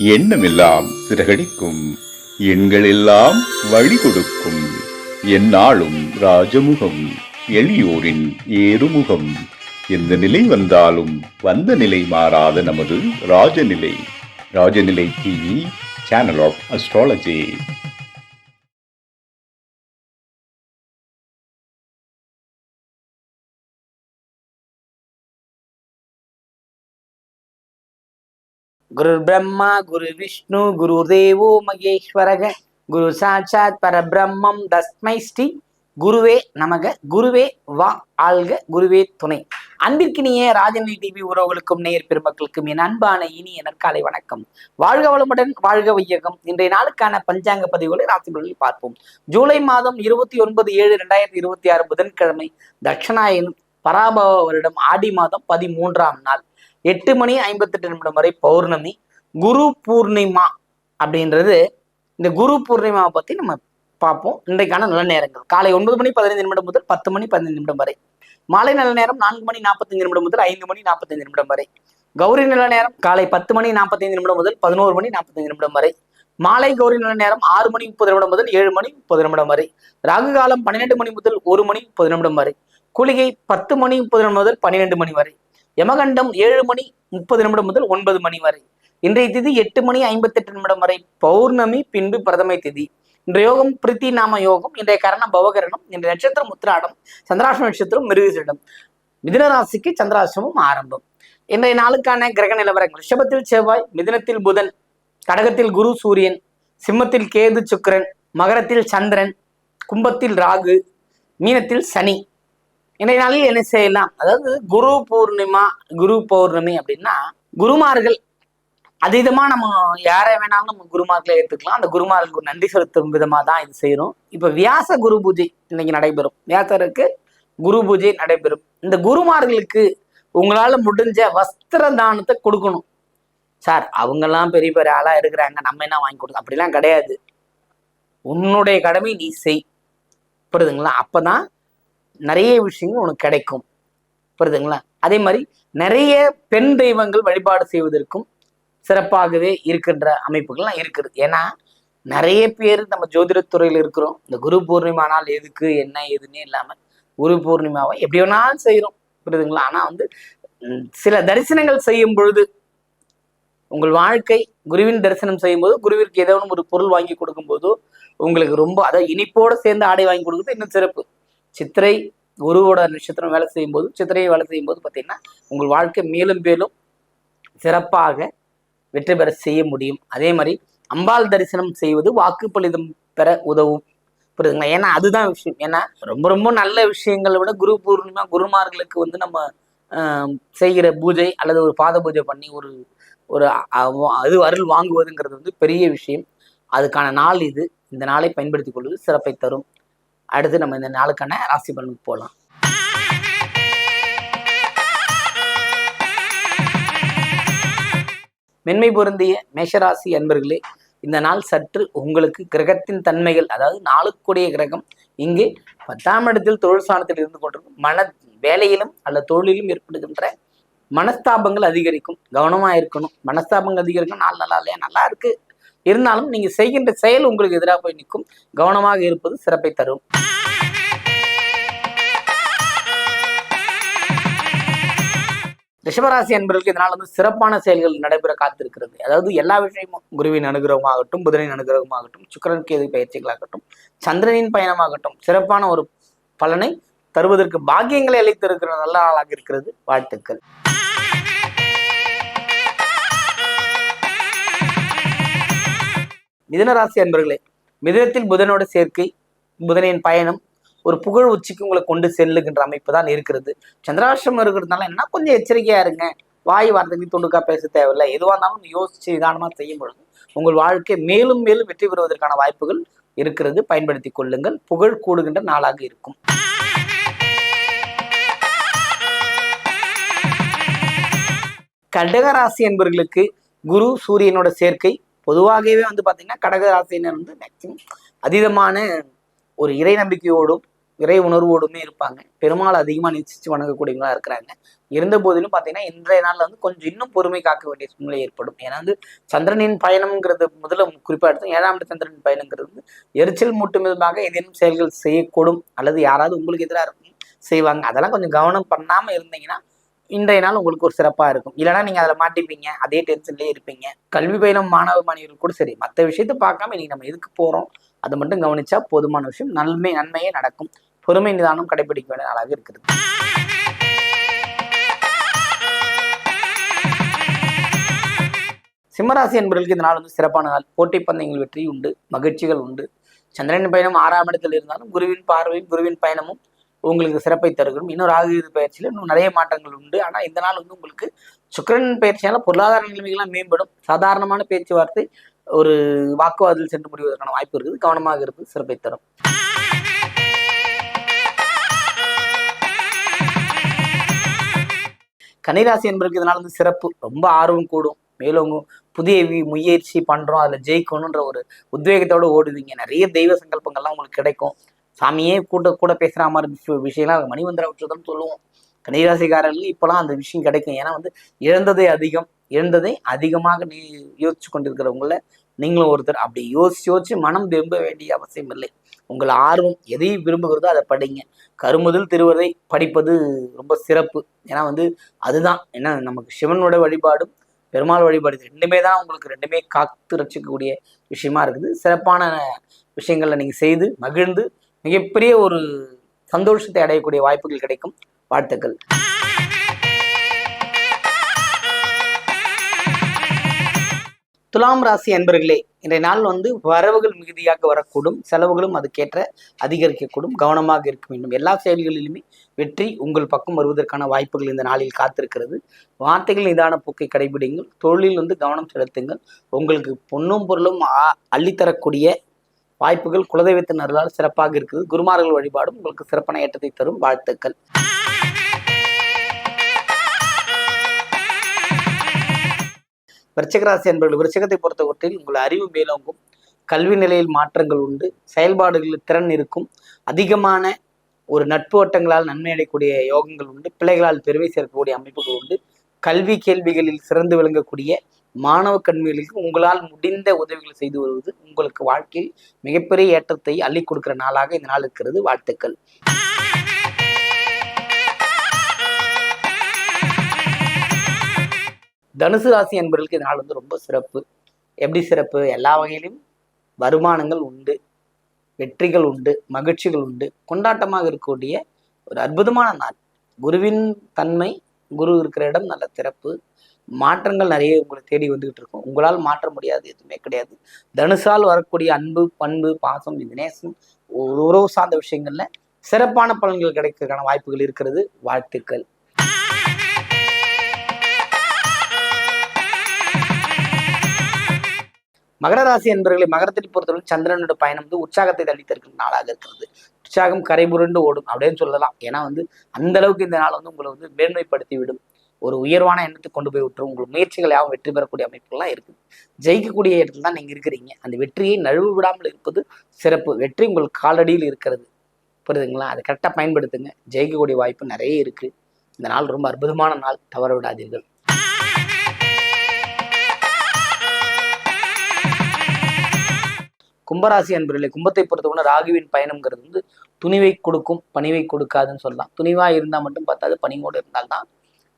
எண்ணமெல்லாம் சிறகடிக்கும், எண்களெல்லாம் வழி கொடுக்கும், எந்நாளும் ராஜமுகம், எளியோரின் ஏறுமுகம். எந்த நிலை வந்தாலும் வந்த நிலை மாறாத நமது Rajanilai. Rajanilai TV, channel of astrology. குரு பிரம்மா குரு விஷ்ணு குரு தேவோ மகேஸ்வரக குரு சாட்சாத் பரபிரம்மம் தஸ்மை ஸ்ரீ குருவே நமக. குருவே வா ஆள்க, குருவே துணை. அன்பிற்கினிய ராஜநிலை டிவி உறவுகளுக்கும் நேயர் பெருமக்களுக்கும் என் அன்பான இனிய நற்காலை வணக்கம். வாழ்க வளமுடன், வாழ்க வையகம். இன்றைய நாளுக்கான பஞ்சாங்க பதிவுகளை ராசிபலனில் பார்ப்போம். ஜூலை மாதம் 29/7/2026 புதன்கிழமை, தட்சணாயனம் பராபவ வருடம் ஆடி மாதம் 13ஆம் நாள், 8:58 வரை பௌர்ணமி. குரு பூர்ணிமா அப்படின்றது, இந்த குரு பூர்ணிமாவை பத்தி நம்ம பார்ப்போம். இன்றைக்கான நல்ல நேரங்கள் காலை 9:15 முதல் 10:15 வரை, மாலை நல்ல நேரம் 4:45 முதல் 5:45 வரை, கௌரி நல்ல நேரம் காலை 10:45 முதல் 11:45 வரை, மாலை கௌரி நல்ல நேரம் 6:30 முதல் 7:30 வரை, ராகு காலம் 12 மணி முதல் 1:30 வரை, குளிகை 10:30 முதல் 12 மணி வரை, யமகண்டம் 7:30 முதல் 9 மணி வரை. இன்றைய திதி 8:58 வரை பௌர்ணமி, பின்பு பிரதமை திதி. இன்றைய யோகம் பிரித்தி நாம யோகம். இன்றைய கரணம் பவகரணம். இன்றைய நட்சத்திரம் உத்திராடம், சந்திராஷ்டம நட்சத்திரம் மிருகசீரிடம். மிதுன ராசிக்கு சந்திராஷ்டமம் ஆரம்பம். இன்றைய நாளுக்கான கிரக நிலவரங்கள்: ரிஷபத்தில் செவ்வாய், மிதுனத்தில் புதன், கடகத்தில் குரு சூரியன், சிம்மத்தில் கேது சுக்கிரன், மகரத்தில் சந்திரன், கும்பத்தில் ராகு, மீனத்தில் சனி. இன்றைய நாளில் என்ன செய்யலாம்? அதாவது குரு பூர்ணிமா, குரு பௌர்ணமி அப்படின்னா, குருமார்கள் அதீதமா நம்ம யாரை வேணாலும் நம்ம குருமார்களை ஏற்றுக்கலாம். அந்த குருமார்களுக்கு ஒரு நன்றி செலுத்தும் விதமா தான் இது செய்யறோம். இப்ப வியாச குரு பூஜை இன்னைக்கு நடைபெறும். வியாசருக்கு குரு பூஜை நடைபெறும். இந்த குருமார்களுக்கு உங்களால முடிஞ்ச வஸ்திர தானத்தை கொடுக்கணும். சார், அவங்கெல்லாம் பெரிய பெரிய ஆளா இருக்கிறாங்க, நம்ம என்ன வாங்கி கொடுக்கணும்? அப்படிலாம் கிடையாது. உன்னுடைய கடமை நீ செய், புரியுதுங்களா? அப்பதான் நிறைய விஷயங்கள் உனக்கு கிடைக்கும், புரியுதுங்களா? அதே மாதிரி நிறைய பெண் தெய்வங்கள் வழிபாடு செய்வதற்கும் சிறப்பாகவே இருக்கின்ற அமைப்புகள்லாம் இருக்குது. ஏன்னா நிறைய பேர் நம்ம ஜோதிடத்துறையில் இருக்கிறோம். இந்த குரு பூர்ணிமா நாள் எதுக்கு என்ன ஏதுன்னே இல்லாம குரு பூர்ணிமாவை எப்படி வேணாலும் செய்யறோம், புரியுதுங்களா? ஆனா சில தரிசனங்கள் செய்யும் பொழுது, உங்கள் வாழ்க்கை குருவின் தரிசனம் செய்யும் போது, குருவிற்கு ஏதோ ஒரு பொருள் வாங்கி கொடுக்கும் போதோ உங்களுக்கு ரொம்ப, அதாவது இனிப்போட சேர்ந்து ஆடை வாங்கி கொடுக்குறது இன்னும் சிறப்பு. சித்திரை குருவோட நட்சத்திரம் வேலை செய்யும் போது, சித்திரையை வேலை செய்யும் போது பார்த்தீங்கன்னா உங்கள் வாழ்க்கை மேலும் மேலும் சிறப்பாக வெற்றி பெற செய்ய முடியும். அதே மாதிரி அம்பாள் தரிசனம் செய்வது வாக்குப்பளிதம் பெற உதவும், புரியுதுங்களா? ஏன்னா அதுதான் விஷயம். ஏன்னா ரொம்ப ரொம்ப நல்ல விஷயங்களை விட குரு பூர்ணிமா குருமார்களுக்கு நம்ம செய்கிற பூஜை அல்லது ஒரு பாத பூஜை பண்ணி ஒரு ஒரு அது அருள் வாங்குவதுங்கிறது பெரிய விஷயம். அதுக்கான நாள் இது. இந்த நாளை பயன்படுத்திக் கொள்வது சிறப்பை தரும். அடுத்து நம்ம இந்த நாளுக்கான ராசி பலனுக்கு போகலாம். மென்மை பொருந்திய மேஷராசி அன்பர்களே, இந்த நாள் சற்று உங்களுக்கு கிரகத்தின் தன்மைகள், அதாவது நாளுக்குடைய கிரகம் இங்கே 10ஆம் இடத்தில் தொழில் ஸ்தானத்தில் இருந்து கொண்டிருக்கும். வேலையிலும் அல்லது தொழிலும் ஏற்படுகின்ற மனஸ்தாபங்கள் அதிகரிக்கும். கவனமா இருக்கணும். மனஸ்தாபங்கள் அதிகரிக்கும். நாள் நல்லா இல்லையா? நல்லா இருக்கு. இருந்தாலும் நீங்க செய்கின்ற செயல் உங்களுக்கு எதிராக போய் நிற்கும். கவனமாக இருப்பது சிறப்பை தரும். ரிஷபராசி அன்பர்களுக்கு இதனால் சிறப்பான செயல்கள் நடைபெற காத்திருக்கிறது. அதாவது எல்லா விஷயமும், குருவின் அனுகிரகமாகட்டும், புதனின் அனுகிரகமாகட்டும், சுக்கிரன் கேது பயிற்சிகளாகட்டும், சந்திரனின் பயணமாகட்டும், சிறப்பான ஒரு பலனை தருவதற்கு பாக்கியங்களை அளித்திருக்கிற நல்ல நாளாக இருக்கிறது. வாழ்த்துக்கள். மிதுனராசி அன்பர்களே, மிதுனத்தில் புதனோட சேர்க்கை, புதனின் பயணம் ஒரு புகழ் உச்சிக்கு உங்களை கொண்டு செல்லுகின்ற அமைப்பு தான் இருக்கிறது. சந்திராஷ்டிரமம் இருக்கிறதுனால என்ன, கொஞ்சம் எச்சரிக்கையா இருங்க. வாய் வார்த்தைக்கு துண்டுக்கா பேச தேவையில்லை. எதுவாக இருந்தாலும் யோசிச்சு நிதானமா செய்யும் பொழுது உங்கள் வாழ்க்கை மேலும் மேலும் வெற்றி பெறுவதற்கான வாய்ப்புகள் இருக்கிறது. பயன்படுத்தி கொள்ளுங்கள். புகழ் கூடுகின்ற நாளாக இருக்கும். கடகராசி என்பவர்களுக்கு குரு சூரியனோட சேர்க்கை பொதுவாகவே பாத்தீங்கன்னா கடகராசினர் மேக்சிமம் அதீதமான ஒரு இறை நம்பிக்கையோடும் இறை உணர்வோடுமே இருப்பாங்க. பெருமாள் அதிகமாக நேசிச்சு வணங்கக்கூடியவங்களா இருக்கிறாங்க. இருந்த போதிலும் பார்த்தீங்கன்னா இன்றைய நாளில் வந்து கொஞ்சம் இன்னும் பொறுமை காக்க வேண்டிய சூழ்நிலை ஏற்படும். ஏன்னா வந்து சந்திரனின் பயணம்ங்கிறது முதல்ல குறிப்பாக எடுத்து 7ஆம் இட சந்திரனின் பயணங்கிறது வந்து எரிச்சல் மூட்டும் விதமாக ஏதேனும் செயல்கள் செய்யக்கூடும், அல்லது யாராவது உங்களுக்கு எதிராக இருக்கும் செய்வாங்க. அதெல்லாம் கொஞ்சம் கவனம் பண்ணாமல் இருந்தீங்கன்னா இன்றைய நாள் உங்களுக்கு ஒரு சிறப்பாக இருக்கும். இல்லைன்னா நீங்கள் அதில் மாட்டிப்பீங்க, அதே டென்ஷன்லேயே இருப்பீங்க. கல்வி பயிலும் மாணவர்கள் கூட சரி, மற்ற விஷயத்தை பார்க்காம இன்னைக்கு நம்ம எதுக்கு போகிறோம் அதை மட்டும் கவனிச்சா போதுமான விஷயம். நன்மையே நடக்கும். பொறுமை நிதானம் கடைபிடிக்க வேண்டிய நாளாக இருக்கிறது. சிம்மராசி என்பவர்களுக்கு இந்த நாள் வந்து சிறப்பான நாள். போட்டி பந்தயங்கள் வெற்றி உண்டு, மகிழ்ச்சிகள் உண்டு. சந்திரனின் பயணம் 6ஆம் இடத்தில் இருந்தாலும் குருவின் பார்வையும் குருவின் பயணமும் உங்களுக்கு சிறப்பை தருகிறோம். இன்னும் ராகு பயிற்சியில் இன்னும் நிறைய மாற்றங்கள் உண்டு. ஆனால் இந்த நாள் வந்து உங்களுக்கு சுக்கிரன் பயிற்சியால பொருளாதார நிலைமைகள்லாம் மேம்படும். சாதாரணமான பேச்சுவார்த்தை ஒரு வாக்குவாதத்தில் சென்று முடிவதற்கான வாய்ப்பு இருக்குது. கவனமாக இருப்பது சிறப்பை தரும். கன்னிராசி என்பதற்கு இதனால் வந்து சிறப்பு, ரொம்ப ஆர்வம் கூடும், மேலோங்கும். புதிய முயற்சி பண்றோம், அதுல ஜெயிக்கணுன்ற ஒரு உத்வேகத்தோட ஓடுவீங்க. நிறைய தெய்வ சங்கல்பங்கள்லாம் உங்களுக்கு கிடைக்கும். சாமியே கூட பேசுற மாதிரி விஷயம்லாம் மணிமந்திர உச்சதான் சொல்லுவோம். கன்னிராசிக்காரர்கள் இப்பெல்லாம் அந்த விஷயம் கிடைக்கும். ஏன்னா வந்து இழந்ததை அதிகமாக நீ யோசிச்சு கொண்டிருக்கிறவங்கள நீங்களும் ஒருத்தர். அப்படி யோசிச்சு மனம் விரும்ப வேண்டிய அவசியம் இல்லை. உங்கள் ஆர்வம் எதையும் விரும்புகிறதோ அதை படிங்க. கருமுதல் திருவதை படிப்பது ரொம்ப சிறப்பு. ஏன்னா வந்து அதுதான் ஏன்னா நமக்கு சிவனோட வழிபாடும் பெருமாள் வழிபாடு ரெண்டுமே தான் உங்களுக்கு ரெண்டுமே காத்து ரசிக்கக்கூடிய விஷயமா இருக்குது. சிறப்பான விஷயங்களை நீங்க செய்து மகிழ்ந்து மிகப்பெரிய ஒரு சந்தோஷத்தை அடையக்கூடிய வாய்ப்புகள் கிடைக்கும். வாழ்த்துக்கள். துலாம் ராசி அன்பர்களே, இன்றைய நாள் வந்து வரவுகள் மிகுதியாக வரக்கூடும், செலவுகளும் அதுக்கேற்ற அதிகரிக்கக்கூடும். கவனமாக இருக்க வேண்டும். எல்லா செயல்களிலுமே வெற்றி உங்கள் பக்கம் வருவதற்கான வாய்ப்புகள் இந்த நாளில் காத்திருக்கிறது. வார்த்தைகள் நிதான போக்கை கடைபிடிங்கள். தொழிலில் வந்து கவனம் செலுத்துங்கள். உங்களுக்கு பொன்னும் பொருளும் அள்ளித்தரக்கூடிய வாய்ப்புகள் குலதெய்வத்தின் அருளால் சிறப்பாக இருக்குது. குருமார்கள் வழிபாடும் உங்களுக்கு சிறப்பான ஏற்றத்தை தரும். வாழ்த்துக்கள். விருச்சிகராசி என்பவர்கள் விருச்சிகத்தை பொறுத்தவரையில் உங்கள் அறிவு மேலோங்கும். கல்வி நிலையில் மாற்றங்கள் உண்டு. செயல்பாடுகளில் திறன் இருக்கும். அதிகமான ஒரு நட்பு வட்டங்களால் நன்மை அடையக்கூடிய யோகங்கள் உண்டு. பிள்ளைகளால் பெருமை சேர்க்கக்கூடிய அமைப்புகள் உண்டு. கல்வி கேள்விகளில் சிறந்து விளங்கக்கூடிய மாணவ கண்மைகளுக்கு உங்களால் முடிந்த உதவிகளை செய்து வருவது உங்களுக்கு வாழ்க்கையில் மிகப்பெரிய ஏற்றத்தை அள்ளி கொடுக்கிற நாளாக இந்த நாள் இருக்கிறது. வாழ்த்துக்கள். தனுசு ராசி என்பவர்களுக்கு இதனால் வந்து ரொம்ப சிறப்பு. எப்படி சிறப்பு? எல்லா வகையிலும் வருமானங்கள் உண்டு, வெற்றிகள் உண்டு, மகிழ்ச்சிகள் உண்டு, கொண்டாட்டமாக இருக்கக்கூடிய ஒரு அற்புதமான நாள். குருவின் தன்மை, குரு இருக்கிற இடம் நல்ல சிறப்பு. மாற்றங்கள் நிறைய உங்களை தேடி வந்துகிட்டு இருக்கும். உங்களால் மாற்ற முடியாது எதுவுமே கிடையாது. தனுசால் வரக்கூடிய அன்பு, பண்பு, பாசம், நேசம், உறவு சார்ந்த விஷயங்கள்ல சிறப்பான பலன்கள் கிடைக்கிறதுக்கான வாய்ப்புகள் இருக்கிறது. வாழ்த்துக்கள். மகர ராசி என்பவர்களை மகரத்தை பொறுத்தவரை சந்திரனோட பயணம் வந்து உற்சாகத்தை தள்ளித்திருக்கிற நாளாக இருக்கிறது. உற்சாகம் கரைபுரண்டு ஓடும் அப்படின்னு சொல்லலாம். ஏன்னா வந்து அந்த அளவுக்கு இந்த நாள் வந்து உங்களை வந்து மேன்மைப்படுத்தி விடும். ஒரு உயர்வான எண்ணத்துக்கு கொண்டு போய் விட்டுரும். உங்கள் முயற்சிகள் யாவும் வெற்றி பெறக்கூடிய அமைப்புகள்லாம் இருக்குது. ஜெயிக்கக்கூடிய இடத்துல தான் நீங்க இருக்கிறீங்க. அந்த வெற்றியை நழுவு விடாமல் இருப்பது சிறப்பு. வெற்றி உங்கள் காலடியில் இருக்கிறது. புரியுதுங்களா? அதை கரெக்டாக பயன்படுத்துங்க. ஜெயிக்கக்கூடிய வாய்ப்பு நிறைய இருக்கு. இந்த நாள் ரொம்ப அற்புதமான நாள். தவற விடாதீர்கள். கும்பராசி அன்பர்களே, கும்பத்தை பொறுத்தவரை ராகுவின் பயணம்ங்கிறது வந்து துணிவை கொடுக்கும், பணிவை கொடுக்காதுன்னு சொல்லலாம். துணிவா இருந்தால் மட்டும் பார்த்தாது, பணிவோடு இருந்தால்தான்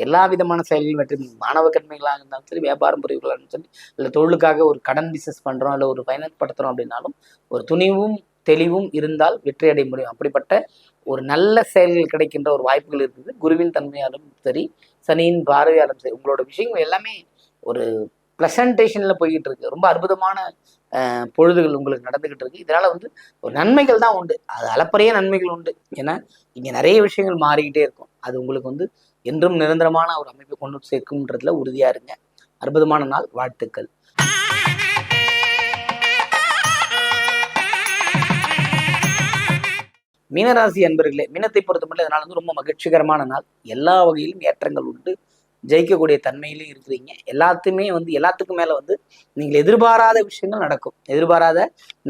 எல்லா விதமான செயல்களும் வெற்றி. மாணவ கண்மைகளாக இருந்தாலும் சரி, வியாபாரம் புரிவுகளாக இருந்தாலும் சரி, இல்லை தொழிலுக்காக ஒரு கடன் பிசினஸ் பண்றோம், இல்லை ஒரு ஃபைனான்ஸ் படுத்துறோம் அப்படின்னாலும் ஒரு துணிவும் தெளிவும் இருந்தால் வெற்றி அடைய முடியும். அப்படிப்பட்ட ஒரு நல்ல செயல்கள் கிடைக்கின்ற ஒரு வாய்ப்புகள் இருக்குது. குருவின் தன்மையாலும் சரி, சனியின் பார்வையாலும் சரி, உங்களோட விஷயங்கள் எல்லாமே ஒரு ப்ளசன்டேஷன்ல போய்கிட்டு இருக்கு. ரொம்ப அற்புதமான பொழுதுகள் உங்களுக்கு நடந்துகிட்டு இருக்கு. இதனால வந்து ஒரு நன்மைகள் தான் உண்டு. அது அளப்பரிய நன்மைகள் உண்டு. ஏன்னா இங்க நிறைய விஷயங்கள் மாறிக்கிட்டே இருக்கும். அது உங்களுக்கு வந்து என்றும் நிரந்தரமான ஒரு அமைப்பை கொண்டு சேர்க்கும்ன்றதுல உறுதியா இருங்க. அற்புதமான நாள். வாழ்த்துக்கள். மீனராசி அன்பர்களே, மீனத்தை பொறுத்த மட்டும் இதனால வந்து ரொம்ப மகிழ்ச்சிகரமான நாள். எல்லா வகையிலும் ஏற்றங்கள் உண்டு. ஜெயிக்கக்கூடிய தன்மையிலும் இருக்கிறீங்க. எல்லாத்துக்கும் மேல வந்து நீங்கள் எதிர்பாராத விஷயங்கள் நடக்கும். எதிர்பாராத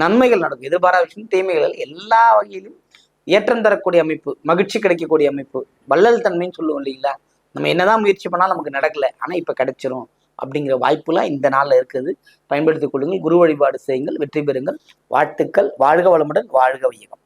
நன்மைகள் நடக்கும். எதிர்பாராத விஷயம் தீமைகள் எல்லா வகையிலும் ஏற்றம் தரக்கூடிய அமைப்பு, மகிழ்ச்சி கிடைக்கக்கூடிய அமைப்பு, வள்ளல் தன்மைன்னு சொல்லுவோம் இல்லைங்களா? நம்ம என்னதான் முயற்சி பண்ணாலும் நமக்கு நடக்கல, ஆனா இப்ப கிடைச்சிரும் அப்படிங்கிற வாய்ப்புலாம் இந்த நாள்ல இருக்குது. பயன்படுத்திக் கொள்ளுங்கள். குரு வழிபாடு செய்யுங்கள், வெற்றி பெறுங்கள். வாழ்த்துக்கள். வாழ்க வளமுடன், வாழ்க வையகம்.